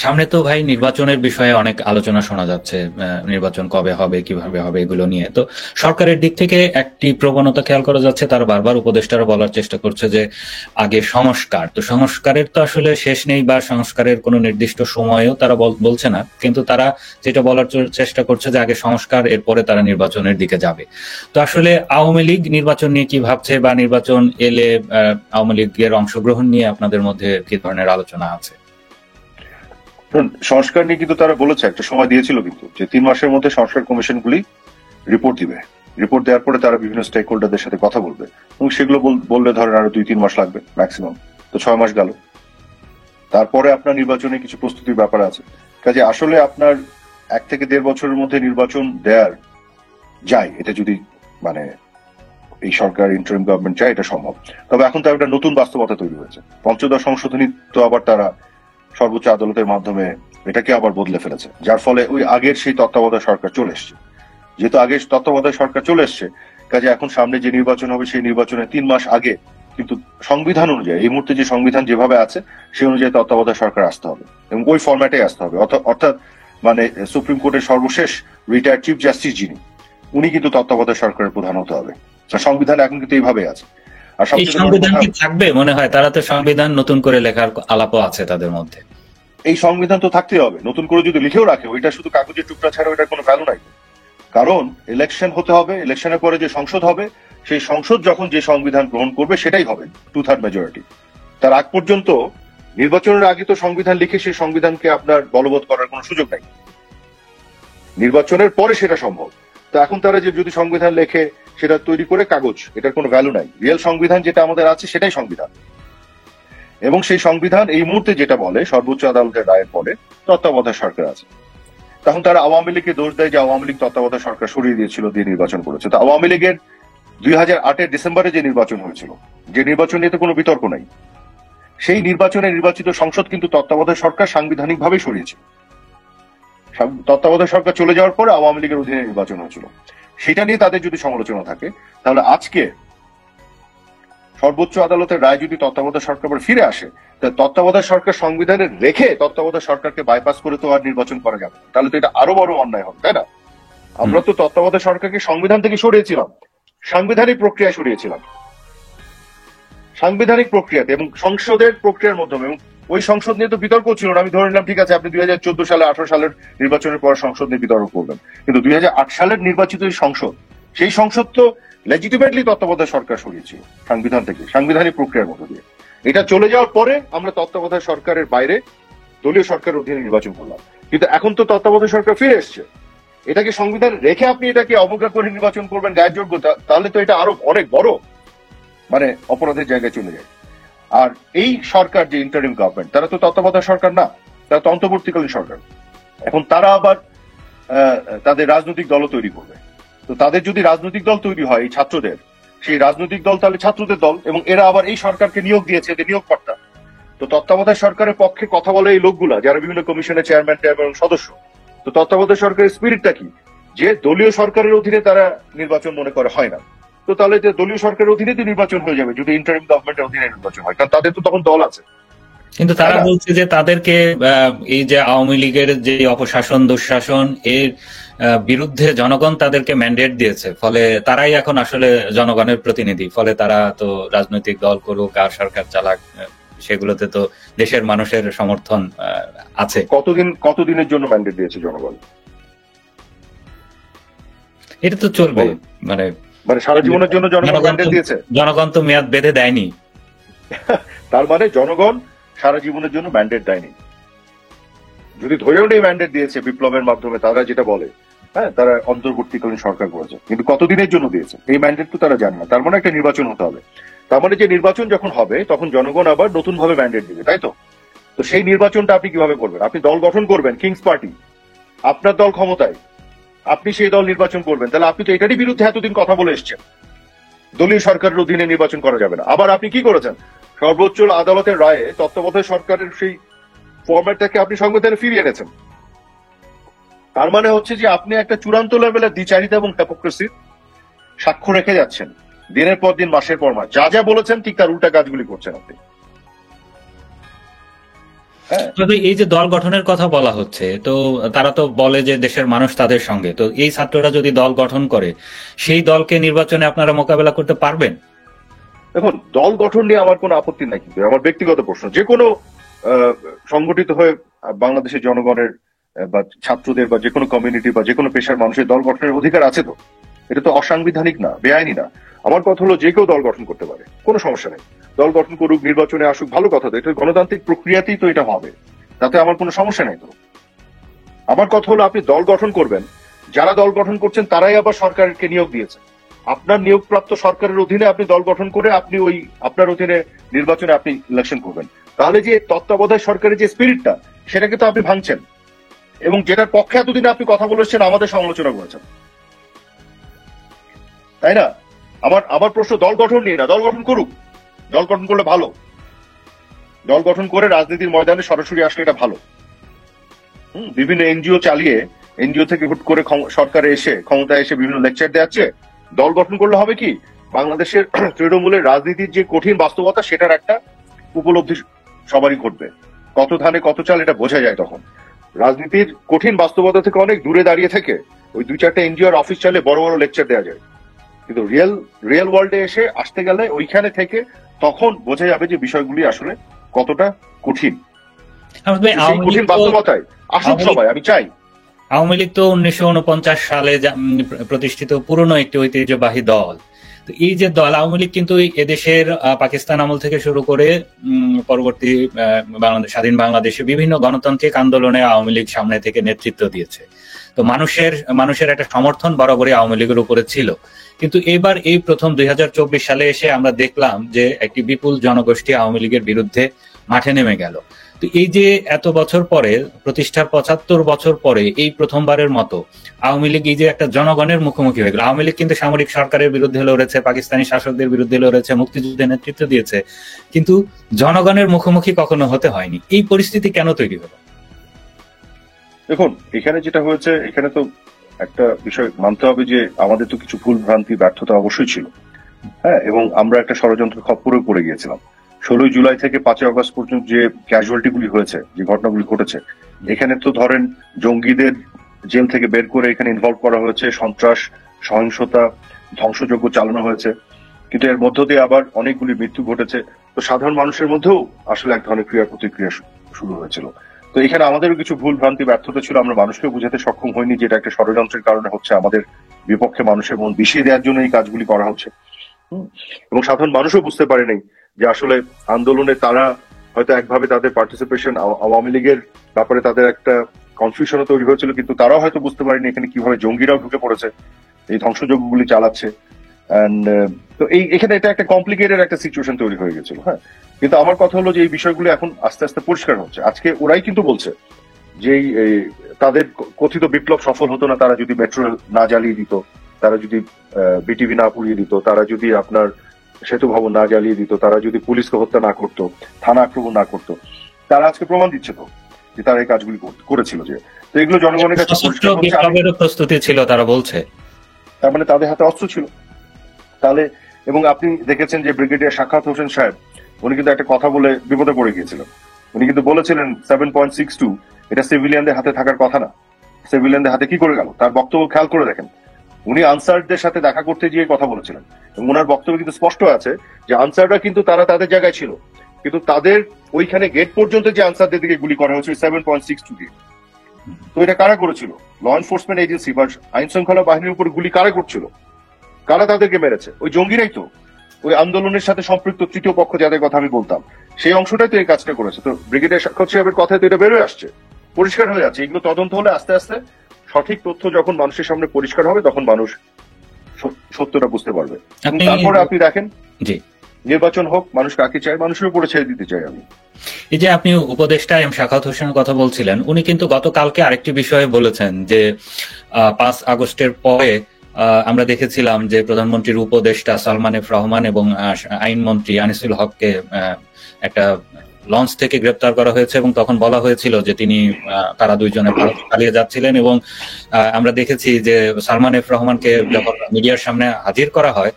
সামনে তো ভাই নির্বাচনের বিষয়ে অনেক আলোচনা শোনা যাচ্ছে। নির্বাচন কবে হবে, কিভাবে হবে, এগুলো নিয়ে তো সরকারের দিক থেকে একটি প্রবণতা খেয়াল করা যাচ্ছে, তারা বারবার উপদেষ্টারা বলার চেষ্টা করছে যে আগে সংস্কার। তো সংস্কারের তো আসলে শেষ নেই, বা সংস্কারের কোনো নির্দিষ্ট সময়ও তারা বলছে না, কিন্তু তারা যেটা বলার চেষ্টা করছে যে আগে সংস্কার, এরপরে তারা নির্বাচনের দিকে যাবে। তো আসলে আওয়ামী লীগ নির্বাচন নিয়ে কি ভাবছে, বা নির্বাচন এলে আওয়ামী লীগের অংশগ্রহণ নিয়ে আপনাদের মধ্যে কি ধরনের আলোচনা আছে? সংস্কার নিয়ে কিন্তু তারা বলেছে, একটা সময় দিয়েছিল কিন্তু, যে 3 মাসের মধ্যে সংস্কার কমিশনগুলি রিপোর্ট দিবে। রিপোর্ট দেওয়ার পরে তারা বিভিন্ন স্টেক হোল্ডারদের সাথে কথা বলবে, এবং সেগুলো বললে ধরেন আরো 2-3 মাস লাগবে ম্যাক্সিমাম। তো 6 মাস গেল। তারপরে আপনার নির্বাচনে কিছু প্রস্তুতির ব্যাপার আছে। কাজে আসলে আপনার 1 থেকে 1.5 বছরের মধ্যে নির্বাচন দেওয়ার যায়, এটা যদি মানে এই সরকার ইন্টারিম গভর্নমেন্ট চায়, এটা সম্ভব। তবে এখন তো একটা নতুন বাস্তবতা তৈরি হয়েছে। পঞ্চদশ সংশোধনী তো আবার তারা সর্বোচ্চ আদালতের মাধ্যমে এটাকে আবার বদলে ফেলেছে, যার ফলে ওই আগের সেই তত্ত্বাবধায়ক সরকার চলে এসছে। যেহেতু আগে তত্ত্বাবধায়ক সরকার চলে এসছে, কাজে এখন সামনে যে নির্বাচন হবে সেই নির্বাচনের 3 মাস আগে কিন্তু সংবিধান অনুযায়ী, এই মুহূর্তে যে সংবিধান যেভাবে আছে সেই অনুযায়ী তত্ত্বাবধায়ক সরকার আসতে হবে, এবং ওই ফরম্যাটে আসতে হবে। অর্থাৎ মানে সুপ্রিম কোর্টের সর্বশেষ রিটায়ার্ড চিফ জাস্টিস যিনি, উনি কিন্তু তত্ত্বাবধায়ক সরকারের প্রধান হতে হবে। সংবিধান এখন কিন্তু এইভাবে আছে। আর এই সবচেয়ে বড় সংবিধান কথা, কি থাকবে মনে হয়? তারা তো সংবিধান নতুন করে লেখার আলাপও আছে তাদের মধ্যে। এই সংবিধান তো থাকতেই হবে। নতুন করে যদি লিখেও রাখে, ওইটা শুধু কাগজের টুকরা ছাড়া ওইটার কোনো ভ্যালু নাই। কারণ ইলেকশন হতে হবে, ইলেকশনের পরে যে সংসদ হবে, সেই সংসদ যখন যে সংবিধান গ্রহণ করবে সেটাই হবে 2/3 মেজরিটি। তার আগ পর্যন্ত, নির্বাচনের আগে তো সংবিধান লিখে সেই সংবিধানকে আপনার বলবৎ করার কোনো সুযোগ নাই। নির্বাচনের পরে সেটা সম্ভব। তো এখন তারা যে যদি সংবিধান লেখে, সেটা তৈরি করে কাগজ, এটার কোনো ভ্যালু নাই। রিয়েল সংবিধান যেটা আমাদের আছে সেটাই সংবিধান। এবং সেই সংবিধান এই মুহূর্তে যেটা বলে, সর্বোচ্চ আদালতের রায়ের পরে তত্ত্বাবধায়ক সরকার আছে। তখন তারা আওয়ামী লীগকে দোষ দেয় যে আওয়ামী লীগ তত্ত্বাবধায়ক সরকার সরিয়ে দিয়েছিল, দিয়ে নির্বাচন করেছে। তো আওয়ামী লীগের 2008-এর ডিসেম্বরে যে নির্বাচন হয়েছিল, যে নির্বাচন নিয়ে তো কোনো বিতর্ক নাই, সেই নির্বাচনে নির্বাচিত সংসদ কিন্তু তত্ত্বাবধায়ক সরকার সাংবিধানিক ভাবে সরিয়েছে। তত্ত্বাবধায়ক সরকার চলে যাওয়ার পরে আওয়ামী লীগের অধীনে নির্বাচন হয়েছিল। সেটা নিয়ে তাদের যদি সমালোচনা থাকে, তাহলে আজকে সর্বোচ্চ আদালতের রায় যদি তত্ত্বাবধায়ক সরকার ফিরে আসে, তাহলে তত্ত্বাবধায়ক সরকার সংবিধানের রেখে তত্ত্বাবধায়ক সরকারকে বাইপাস করে তো আর নির্বাচন করা যাবে না। তাহলে তো এটা আরো বড় অন্যায় হবে, তাই না? আমরা তো তত্ত্বাবধায়ক সরকারকে সংবিধান থেকে সরিয়েছিলাম, সাংবিধানিক প্রক্রিয়ায় সরিয়েছিলাম, সাংবিধানিক প্রক্রিয়াতে এবং সংসদের প্রক্রিয়ার মাধ্যমে। এবং ওই সংসদ নিয়ে তো বিতর্ক ছিল না। আমি ধরে নিলাম ঠিক আছে, আপনি 2014 সালে 18 সালের নির্বাচনের পর সংসদ নিয়ে বিতর্ক করবেন, কিন্তু 2008 সালের নির্বাচিত সংসদ, সেই সংসদ তো লেজিটিমেটলি তত্ত্বাবধায়ক সরকার সরিয়েছিল সংবিধান থেকে, সাংবিধানিক প্রক্রিয়ার মধ্য দিয়ে। এটা চলে যাওয়ার পরে আমরা তত্ত্বাবধায়ক সরকারের বাইরে দলীয় সরকারের অধীনে নির্বাচন করলাম। কিন্তু এখন তো তত্ত্বাবধায়ক সরকার ফিরে এসছে, এটাকে সংবিধান রেখে আপনি এটাকে অবজ্ঞা করে নির্বাচন করবেন গায়ের যোগ্যতা, তাহলে তো এটা আরো অনেক বড় মানে অপরাধের জায়গায় চলে যায়। আর এই সরকার যে ইন্টারিম গভর্নমেন্ট, তারা তো তত্ত্বাবধায়ক সরকার না, তারা তো অন্তর্বর্তীকালীন সরকার। এখন তারা আবার তাদের রাজনৈতিক দলও তৈরি করবে। তো তাদের যদি রাজনৈতিক দল তৈরি হয় এই ছাত্রদের, সেই রাজনৈতিক দল তাহলে ছাত্রদের দল, এবং এরা আবার এই সরকারকে নিয়োগ দিয়েছে, এদের নিয়োগকর্তা। তো তত্ত্বাবধায়ক সরকারের পক্ষে কথা বলে এই লোকগুলা, যারা বিভিন্ন কমিশনের চেয়ারম্যান এবং সদস্য। তো তত্ত্বাবধায়ক সরকারের স্পিরিটটা কি? যে দলীয় সরকারের অধীনে তারা নির্বাচন মনে করে হয় না। তো তাহলে যে দলীয় সরকারের অধীনে তো নির্বাচন হয়ে যাবে যদি ইন্টারিম গভর্নমেন্টের অধীনে নির্বাচন হয়, কারণ তাদের তো তখন দল আছে। কিন্তু তারা বলছে যে তাদেরকে এই যে আওয়ামী লীগের যে অপশাসন, দুঃশাসন, এর বিরুদ্ধে জনগণ তাদেরকে ম্যান্ডেট দিয়েছে, ফলে তারাই এখন আসলে জনগণের প্রতিনিধি। ফলে তারা তো রাজনৈতিক দল করুক আর সরকার চালাক, সেগুলোতে তো দেশের মানুষের সমর্থন আছে। কতদিনের জন্য ম্যান্ডেট দিয়েছে জনগণ? এটা তো চলবে, মানে সারা জীবনের জন্য জনগণ ম্যান্ডেট দিয়েছে। জনগণ তো মেয়াদ বেঁধে দেয়নি। তার মানে জনগণ সারা জীবনের জন্য ম্যান্ডেট দেয়নি। যদি ধরেও নেই ম্যান্ডেট দিয়েছে বিপ্লবের মাধ্যমে, তারা যেটা বলে, হ্যাঁ, তারা অন্তর্বর্তীকালীন সরকার করেছে, কিন্তু কতদিনের জন্য দিয়েছে এই ম্যান্ডেট তো তারা জানে না। তার মানে একটা নির্বাচন হতে হবে। তার মানে যে নির্বাচন যখন হবে তখন জনগণ আবার নতুন ভাবে ম্যান্ডেট দিবে, তাই তো? তো সেই নির্বাচনটা আপনি কিভাবে করবেন? আপনি দল গঠন করবেন, কিংস পার্টি, আপনার দল ক্ষমতায়, আপনি সেই দল নির্বাচন করবেন, তাহলে আপনি তো এটারই বিরুদ্ধে এতদিন কথা বলে এসছেন, দলীয় সরকারের অধীনে নির্বাচন করা যাবে না। আবার আপনি কি করেছেন? সর্বোচ্চ আদালতের রায়ে তত্ত্বাবধায়ক সরকারের সেই ফরম্যাটটাকে আপনি সংবিধানে ফিরিয়ে এনেছেন। তার মানে হচ্ছে যে আপনি একটা চূড়ান্ত লেভেলের দ্বিচারিতা এবং হিপোক্রেসির সাক্ষ্য রেখে যাচ্ছেন দিনের পর দিন, মাসের পর মাস। যা যা বলেছেন ঠিক তার উল্টা কাজগুলি করছেন আপনি। হ্যাঁ, তবে এই যে দল গঠনের কথা বলা হচ্ছে, তো তারা তো বলে যে দেশের মানুষ তাদের সঙ্গে, তো এই ছাত্ররা যদি দল গঠন করে সেই দলকে নির্বাচনে আপনারা মোকাবেলা করতে পারবেন? দেখুন, দল গঠন নিয়ে আমার কোনো আপত্তি নাই, কিন্তু আমার ব্যক্তিগত প্রশ্ন, যে কোনো সংগঠিত হয়ে বাংলাদেশের জনগণের বা ছাত্রদের বা যে কোনো কমিউনিটি বা যে কোনো পেশার মানুষের দল গঠনের অধিকার আছে তো। এটা তো অসাংবিধানিক না, বেআইনি না। আমার কথা হলো যে কেউ দল গঠন করতে পারে, কোনো সমস্যা নেই। দল গঠন করুক, নির্বাচনে আসুক, ভালো কথা তো, এটা গণতান্ত্রিক প্রক্রিয়াতেই তো এটা হবে, তাতে আমার কোনো সমস্যা নেই তো। আমার কথা হলো আপনি দল গঠন করবেন, যারা দল গঠন করছেন তারাই আবার সরকারকে নিয়োগ দিয়েছে। আপনার নিয়োগপ্রাপ্ত সরকারের অধীনে আপনি দল গঠন করে আপনি ওই আপনার অধীনে নির্বাচনে আপনি ইলেকশন করবেন। তাহলে যে তত্ত্বাবধায়ক সরকারের যে স্পিরিটটা, সেটাকে তো আপনি ভাঙছেন, এবং যেটার পক্ষে এতদিন আপনি কথা বলেছেন, আমাদের সমালোচনা করেছেন, তাই না? আমার আমার প্রশ্ন দল গঠন নিয়ে না, দল গঠন করুক, দল গঠন করলে ভালো, দল গঠন করে রাজনীতির ময়দানে সরাসরি আসলে এটা ভালো। বিভিন্ন এনজিও চালিয়ে, এনজিও থেকে হুট করে সরকারে এসে ক্ষমতায় এসে বিভিন্ন লেকচার দেওয়াচ্ছে। দল গঠন করলে হবে কি, বাংলাদেশের তৃণমূলের রাজনীতির যে কঠিন বাস্তবতা, সেটার একটা উপলব্ধি সবারই ঘটবে। কত ধানে কত চাল, এটা বোঝা যায় তখন। রাজনীতির কঠিন বাস্তবতা থেকে অনেক দূরে দাঁড়িয়ে থেকে ওই 2-4টা এনজিওর অফিস চালে বড় বড় লেকচার দেওয়া যায়, কিন্তু রিয়েল ওয়ার্ল্ডে এসে আসতে গেলে ওইখানে থেকে তখন বোঝা যাবে যে বিষয়গুলি আসলে কতটা কঠিন। সেই কঠিন বাস্তবতায় আসুক সবাই, আমি চাই। আওয়ামী লীগ তো 1949 সালে প্রতিষ্ঠিত পুরনো একটি ঐতিহ্যবাহী দল। তো এই যে দল আওয়ামী লীগ কিন্তু এদেশের পাকিস্তান আমল থেকে শুরু করে পরবর্তী বাংলাদেশ, স্বাধীন বাংলাদেশে বিভিন্ন গণতান্ত্রিক আন্দোলনে আওয়ামী লীগ সামনে থেকে নেতৃত্ব দিয়েছে। তো মানুষের একটা সমর্থন বরাবরই আওয়ামী লীগের উপরে ছিল। কিন্তু এবার এই প্রথম 2024 সালে এসে আমরা দেখলাম যে একটি বিপুল জনগোষ্ঠী আওয়ামী লীগের বিরুদ্ধে মাঠে নেমে গেল। তো এই যে এত বছর পরে, প্রতিষ্ঠার 75 বছর পরে এই প্রথমবারের মতো আওয়ামী লীগ এই যে একটা জনগণের মুখোমুখি হয়ে গেল। আওয়ামী লীগ কিন্তু সামরিক সরকারের বিরুদ্ধে লড়েছে, পাকিস্তানি শাসকদের বিরুদ্ধে লড়েছে, মুক্তিযুদ্ধে নেতৃত্ব দিয়েছে, কিন্তু জনগণের মুখোমুখি কখনো হতে হয়নি। এই পরিস্থিতি কেন তৈরি হলো? দেখুন, এখানে যেটা হয়েছে, এখানে তো একটা বিষয় মানতে হবে যে আমাদের তো কিছু ভুল ভ্রান্তি, ব্যর্থতা অবশ্যই ছিল। হ্যাঁ, এবং আমরা একটা ষড়যন্ত্র খপ্পরে পড়ে গিয়েছিলাম। 16 জুলাই থেকে 5 আগস্ট পর্যন্ত যে ক্যাজুয়ালিটি গুলি হয়েছে, যে ঘটনাগুলি ঘটেছে, এখানে তো ধরেন জঙ্গিদের জেল থেকে বের করে এখানে ইনভলভ করা হয়েছে, সন্ত্রাস, সহিংসতা, ধ্বংসযজ্ঞ চালানো হয়েছে, কিন্তু এর মধ্য দিয়ে আবার অনেকগুলি মৃত্যু ঘটেছে। তো সাধারণ মানুষের মধ্যেও আসলে এক ধরনের ক্রিয়া প্রতিক্রিয়া শুরু হয়েছিল। তো এখানে আমাদেরও কিছু ভুল ভ্রান্তি, ব্যর্থতা ছিল। আমরা মানুষকে বুঝাতে সক্ষম হইনি যে এটা একটা ষড়যন্ত্রের কারণে হচ্ছে, আমাদের বিপক্ষে মানুষের মন বিষিয়ে দেওয়ার জন্য এই কাজগুলি করা হচ্ছে। এবং সাধারণ মানুষও বুঝতে পারে নাই যে আসলে আন্দোলনে তারা হয়তো একভাবে তাদের পার্টিসিপেশন, আওয়ামী লীগের ব্যাপারে তাদের একটা কনফিউশনও তৈরি হয়েছিল, কিন্তু তারাও হয়তো বুঝতে পারেনি এখানে কিভাবে জঙ্গিরাও ঢুকে পড়েছে, এই ধ্বংসযজ্ঞগুলি চালাচ্ছে। তো এখানে এটা একটা কমপ্লিকেটেড একটা সিচুয়েশন তৈরি হয়ে গেছিল। হ্যাঁ, কিন্তু আমার কথা হলো যে এই বিষয়গুলো এখন আস্তে আস্তে পরিষ্কার হচ্ছে। আজকে ওরাই কিন্তু বলছে যে তাদের কথিত বিপ্লব সফল হতো না তারা যদি মেট্রো না জ্বালিয়ে দিত, তারা যদি বিটিভি না পুড়িয়ে দিত, তারা যদি আপনার সেতু ভবন না জ্বালিয়ে দিত, তারা যদি পুলিশকে হত্যা না করতো, থানা আক্রমণ না করতো। তারা আজকে প্রমাণ দিচ্ছে তো যে তারা এই কাজগুলি করেছিল। যে তো এগুলো জনগণের কাছে বিপ্লবেরও প্রস্তুতি ছিল তারা বলছে, তার মানে তাদের হাতে অস্ত্র ছিল। তাহলে, এবং আপনি দেখেছেন যে ব্রিগেডিয়ার সাখাওয়াত হোসেন সাহেব, উনি কিন্তু একটা কথা বলে বিপদে পড়ে গিয়েছিলেন। উনি কিন্তু বলেছিলেন 7.62 এটা সিভিলিয়ানদের হাতে থাকার কথা না। সিভিলিয়ানদের হাতে কি করে গেল? তার বক্তব্য খেয়াল করে দেখেন। উনি আনসারদের সাথে দেখা করতে গিয়ে কথা বলেছিলেন, এবং ওনার বক্তব্য কিন্তু স্পষ্ট আছে যে আনসাররা কিন্তু তারা তাদের জায়গায় ছিল, কিন্তু তাদের ওইখানে গেট পর্যন্ত যে আনসারদের দিকে গুলি করা হয়েছে 7.62 দিয়ে। তো এটা কারা করেছিল? ল এনফোর্সমেন্ট এজেন্সি বা আইন শৃঙ্খলা বাহিনীর উপর গুলি কারা করছিল? কারা তাদেরকে মেরেছে? ওই জঙ্গিরাই তো, ওই আন্দোলনের সাথে সম্পৃক্ত তৃতীয় পক্ষ যাদের কথা আমি বলতাম, সেই অংশটাই তো এই কাজটা করেছে। তো ব্রিগেডিয়ার সাখাওয়াত সাহেবের কথায় তো এটা বেরোয় আসছে, পরিষ্কার হয়ে যাচ্ছে। এগুলো তদন্ত হলে আস্তে আস্তে সঠিক তথ্য যখন মানুষের সামনে পরিষ্কার হবে, তখন মানুষ সত্যটা বুঝতে পারবে। তারপরে আপনি দেখেন, জি, নির্বাচন হোক, মানুষ কাকে চায়, মানুষের উপরে ছেড়ে দিতে চাই আমি। এই যে আপনি উপদেষ্টা এম সাখাওয়াত হোসেনের কথা বলছিলেন, উনি কিন্তু গতকালকে আরেকটি বিষয়ে বলেছেন যে 5 আগস্টের পরে আমরা দেখেছিলাম যে প্রধানমন্ত্রীর উপদেষ্টা সালমান এফ রহমান এবং আইনমন্ত্রী আনিসুল হককে একটা লঞ্চ থেকে গ্রেপ্তার করা হয়েছে, এবং তখন বলা হয়েছিল যে তারা দুইজনে ভারত পালিয়ে যাচ্ছিলেন। এবং আমরা দেখেছি যে সালমান এফ রহমানকে যখন মিডিয়ার সামনে হাজির করা হয়,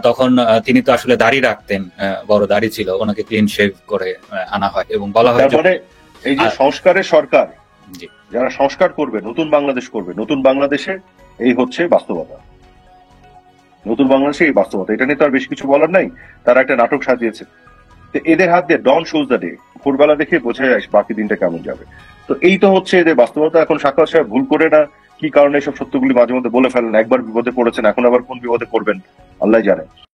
তখন তিনি তো আসলে দাড়ি রাখতেন, বড় দাড়ি ছিল, ওনাকে ক্লিন শেভ করে আনা হয় এবং বলা হয় এই যে আর- সংস্কারের সরকার, জি। যারা সংস্কার করবে, নতুন বাংলাদেশ করবে, নতুন বাংলাদেশে এই হচ্ছে বাস্তবতা। নতুন বাংলাদেশে এই বাস্তবতা, এটা নিয়ে তো আর বেশি কিছু বলার নাই। তারা একটা নাটক সাজিয়েছে। তো এদের হাত দিয়ে ডন শোজ দ্য ডে, ভোরবেলা দেখে বোঝা যায় বাকি দিনটা কেমন যাবে। তো এই তো হচ্ছে এদের বাস্তবতা। এখন সাক্ষাৎ সাহেব ভুল করে না কি কারণে এসব সত্যগুলি মাঝে মধ্যে বলে ফেলেন, একবার বিপদে পড়েছেন, এখন আবার কোন বিপদে পড়বেন আল্লাহ জানে।